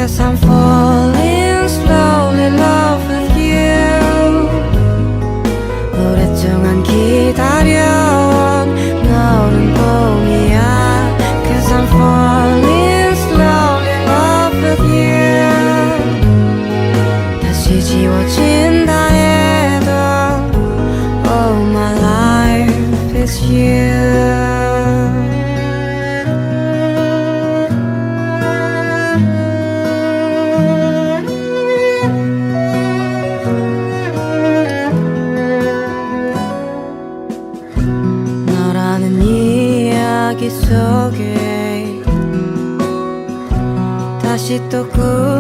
'Cause I'm falling slowly in love with you. 오랫동안 기다려온 너는 봄이야. 'Cause I'm falling slowly in love with you. 다시 지워진다 해도 all my life is you. 너라는 이야기 속에 다시 또 꿈